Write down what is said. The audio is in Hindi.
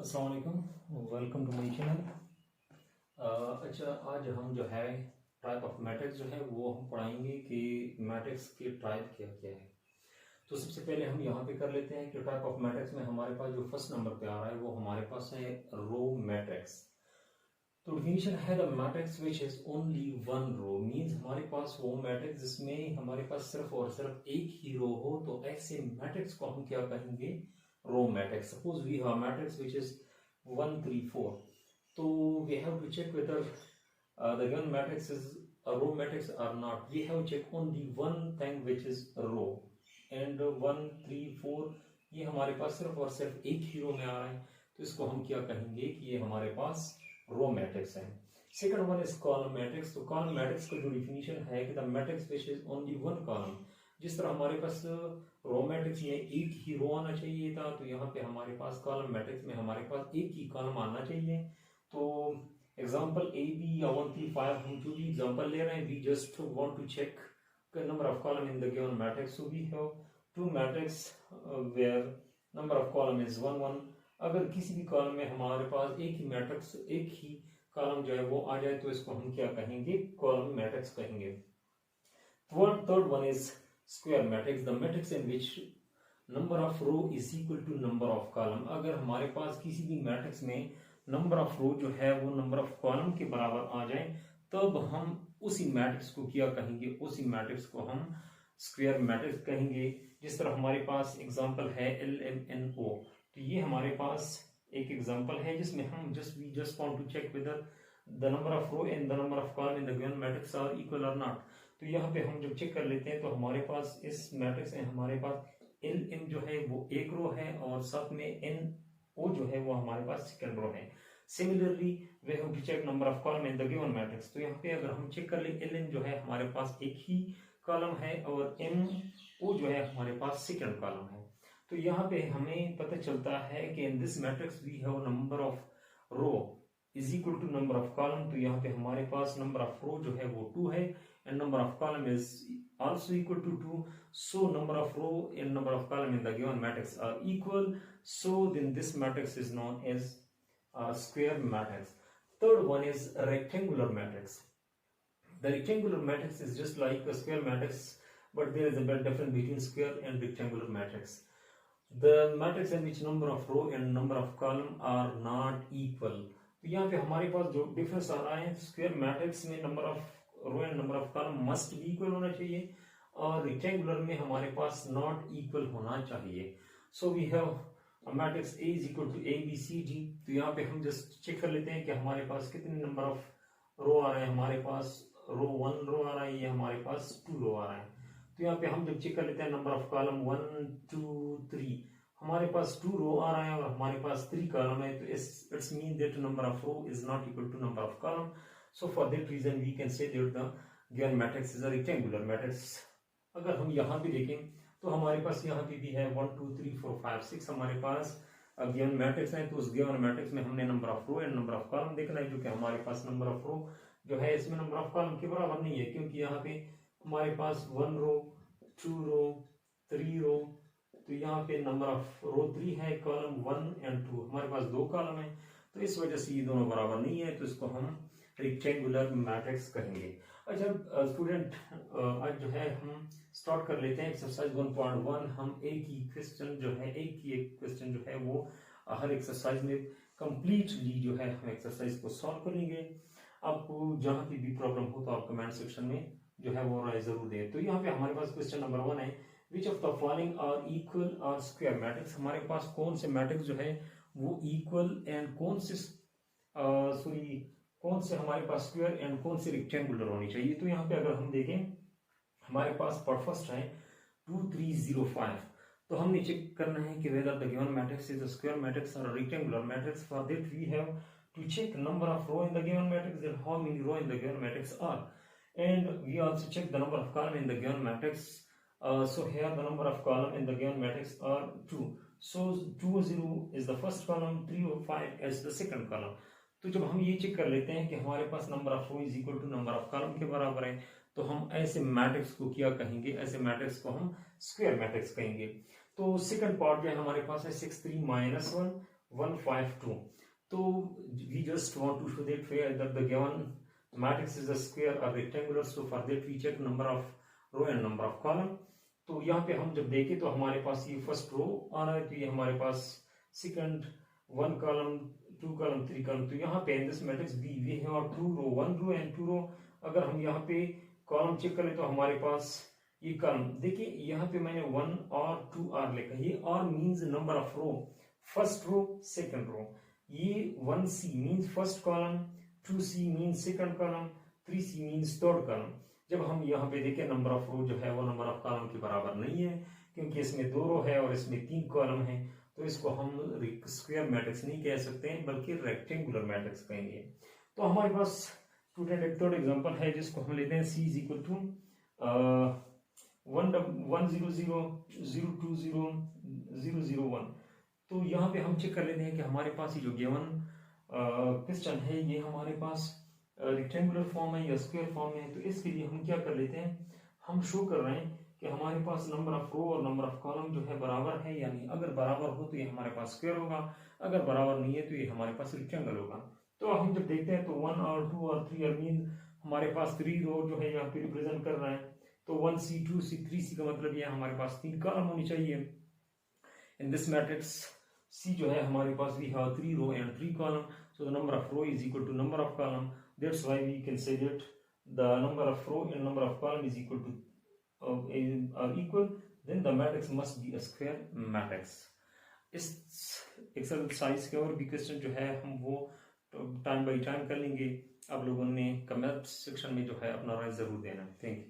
अस्सलाम वालेकुम, वेलकम टू माय चैनल। अच्छा, आज हम जो है टाइप ऑफ मैट्रिक्स जो है वो हम पढ़ाएंगे कि मैट्रिक्स के टाइप क्या क्या है। तो सबसे पहले हम यहाँ पे कर लेते हैं कि टाइप ऑफ मैट्रिक्स में हमारे पास जो फर्स्ट नंबर पे आ रहा है वो हमारे पास है रो मैट्रिक्स। तो डिफिनीशन है the matrix which is only one row, means हमारे पास वो मैट्रिक्स जिसमें हमारे पास सिर्फ और सिर्फ एक ही रो हो, तो ऐसे मैट्रिक्स को हम क्या कहेंगे? Row matrix. Suppose we have matrix which is 1 3 4, so we have to check whether the given matrix is a row matrix or not. We have to check only one thing which is a row, and 1 3 4 ये हमारे पास सिर्फ और सिर्फ एक ही रो में आ रहा है, तो इसको हम क्या कहेंगे कि ये हमारे पास रो मैट्रिक्स है। Second one is column matrix. तो कॉलम मैट्रिक्स का जो डिफिनीशन है कि the matrix which is only one column, जिस तरह हमारे पास रो मैट्रिक्स में एक ही रो आना चाहिए था, तो यहाँ पे हमारे पास कॉलम मैट्रिक्स में हमारे पास एक ही कॉलम आना चाहिए। तो एग्जांपल ए बी या 1 3 5 हम जो भी एग्जांपल ले रहे हैं, we just want to check the number of column in the given matrix. So we have two matrix where number of column is 1 1. अगर किसी भी कॉलम में हमारे पास एक ही मैट्रिक्स एक ही कॉलम जो है वो आ जाए, तो इसको हम क्या कहेंगे? कॉलम मैट्रिक्स कहेंगे। Third one is square matrix, the matrix in which number of row is equal to number of column. अगर हमारे पास किसी भी मैट्रिक्स में नंबर ऑफ रो जो है वो नंबर ऑफ कॉलम के बराबर आ जाए, तब हम उसी मैट्रिक्स को क्या कहेंगे? उसी मैट्रिक्स को हम स्क्वायर मैट्रिक्स कहेंगे। जिस तरह हमारे पास एग्जांपल है LMNO, तो ये हमारे पास एक एग्जांपल है जिसमें हम just want to check whether the number of row and the number of column in the given matrix are equal or not. तो यहाँ पे हम जब चेक कर लेते हैं तो हमारे पास इस मैट्रिक्स में हमारे पास LM जो है वो एक रो है और साथ में NO जो है वो हमारे पास सेकंड रो है। Similarly we have to check number of column in the given matrix. तो यहाँ पे अगर हम चेक कर ले, LN जो है हमारे पास एक ही कॉलम है और MO जो है हमारे पास सेकंड कॉलम है। तो यहाँ पे हमें पता चलता है कि in this matrix we have number of row is equal to number of column. तो यहाँ पे हमारे पास नंबर ऑफ रो जो है वो 2 है and number of column is also equal to 2. So number of row and number of column in the given matrix are equal. So then this matrix is known as square matrix. Third one is rectangular matrix. The rectangular matrix is just like a square matrix, but there is a bit difference between square and rectangular matrix. The matrix in which number of row and number of column are not equal. तो यहाँ पे हमारे पास जो डिफरेंस आ रहा है, स्क्वायर मैट्रिक्स में number of row and number of column must भी इक्वल होना चाहिए और रेक्टेंगुलर में हमारे पास नॉट इक्वल होना चाहिए। So we have a matrix A is equal to ABCD। तो यहाँ पे हम जस्ट चेक कर लेते हैं कि हमारे पास कितने नंबर ऑफ रो आ रहे हैं। हमारे पास रो 1 रो आ रहा है, ये हमारे पास 2 रो आ रहा है। तो यहाँ पे हम जब चेक कर लेते हैं नंबर ऑफ कॉलम 1 2 3, हमारे पास 2 रो आ रहा है और हमारे पास 3 कॉलम है, तो it's mean that number of row is not equal to number of column. So for that reason we can say that the given matrix is a rectangular matrix. अगर हम यहाँ पे देखें तो हमारे पास यहाँ पे भी है 1 2 3 4 5 6 हमारे पास गिवन मैट्रिक्स है। तो उस गिवन मैट्रिक्स में हमने number of row and number of column देखना है, जो कि हमारे पास नंबर ऑफ रो जो है इसमें नंबर ऑफ कॉलम के बराबर नहीं है, क्योंकि यहाँ पे हमारे पास 1 रो 2 रो 3 रो, तो यहाँ पे नंबर ऑफ रो 3 है, कॉलम 1 एंड 2, हमारे पास 2 कॉलम है, तो इस वजह से ये दोनों बराबर नहीं है, तो इसको हम रेक्टेंगुलर मैट्रिक्स कहेंगे। अच्छा स्टूडेंट, आज जो है हम स्टार्ट कर लेते हैं एक्सरसाइज 1.1। हम एक ही क्वेश्चन जो है वो हर एक्सरसाइज में कंप्लीटली जो है हम एक्सरसाइज को सॉल्व करेंगे। आपको जहां भी प्रॉब्लम हो तो आप कमेंट सेक्शन में जो है वो राय जरूर दें। तो यहाँ पे हमारे पास क्वेश्चन नंबर 1 है, which of the following are equal or square matrix. हमारे पास कौन से मैट्रिक्स जो है वो इक्वल एंड कौन से हमारे पास स्क्वायर एंड कौन से रेक्टेंगुलर होनी चाहिए। तो यहाँ पे अगर हम देखें हमारे पास फर्स्ट है 2 3 0 5, तो हमने चेक करना है कि whether the given matrix is a square matrix और rectangular matrix. For that we have to check number of row in the given matrix and how many row in the given matrix are, and we also check the number of column in the given matrix. So here the number of column in the given matrix are 2. So 2 0 is the first column, 3 or 5 is the second column. तो जब हम ये चेक कर लेते हैं कि हमारे पास number of row is equal to number of column के बराबर है, तो हम ऐसे मैट्रिक्स को क्या कहेंगे? ऐसे मैट्रिक्स को हम स्क्वायर मैट्रिक्स कहेंगे। तो सेकंड पार्ट जो है हमारे पास है 6 3 -1 1 5 2. तो we just want to show that the given matrix is a square or rectangular, so for that we check number of row and number of column. तो यहाँ पे हम जब देखें तो हमारे पास ये फर्स्ट रो आ रहा है, तो ये हमारे पास सेकंड 1 कॉलम 2 कॉलम 3 कॉलम, तो यहाँ पे in this matrix B we है और 2 रो 1 रो एंड 2 रो. अगर हम यहाँ पे कॉलम चेक करें तो हमारे पास ये कॉलम देखिए, यहाँ पे मैंने 1 और 2 आर लिखा है. ये और means number of row, first row second row. ये 1C means first column, 2C means second column, 3C means third column. जब हम यहाँ पे देखें नंबर ऑफ रो जो है वो नंबर ऑफ कॉलम के बराबर नहीं है, क्योंकि इसमें 2 रो है और इसमें 3 कॉलम है, तो इसको हम स्क्वायर मैट्रिक्स नहीं कह सकते हैं बल्कि रेक्टेंगुलर मैट्रिक्स कहेंगे. तो हमारे पास स्टूडेंट एक थर्ड एग्जांपल है जिसको हम लेते हैं C इज इक्वल टू 1 0 0 0 2 0 0 0 1. तो यहाँ पे हम चेक कर लेते हैं कि हमारे पास ये जो गिवन क्वेश्चन है ये हमारे पास रेक्टेंगुलर फॉर्म है या स्क्वायर फॉर्म है. तो इसके लिए हम क्या कर लेते हैं, हम शो कर रहे हैं कि हमारे पास नंबर ऑफ रो और नंबर ऑफ कॉलम जो है बराबर है, यानी अगर बराबर हो तो ये हमारे पास स्क्वायर होगा, अगर बराबर नहीं है तो ये हमारे पास रेक्टेंगल होगा. तो हम जब देखते हैं तो 1 और 2 और 3 और मीन हमारे पास 3 रो जो है यहाँ पे रिप्रेजेंट कर रहा है. तो 1C 2C 3C का मतलब ये हमारे पास 3 कॉलम होनी चाहिए. इन दिस मैट्रिक्स C जो है हमारे पास we have 3 row and 3 column, so the number of row is equal to number of column. That's why we can say that the number of row and number of column is equal to are equal, then the matrix must be a square matrix. इस एक्सरसाइज के और भी क्वेश्चन जो है हम वो टाइम बाई टाइम कर लेंगे. आप लोगों ने कमेंट सेक्शन में जो है अपना राय जरूर देना. Thank you.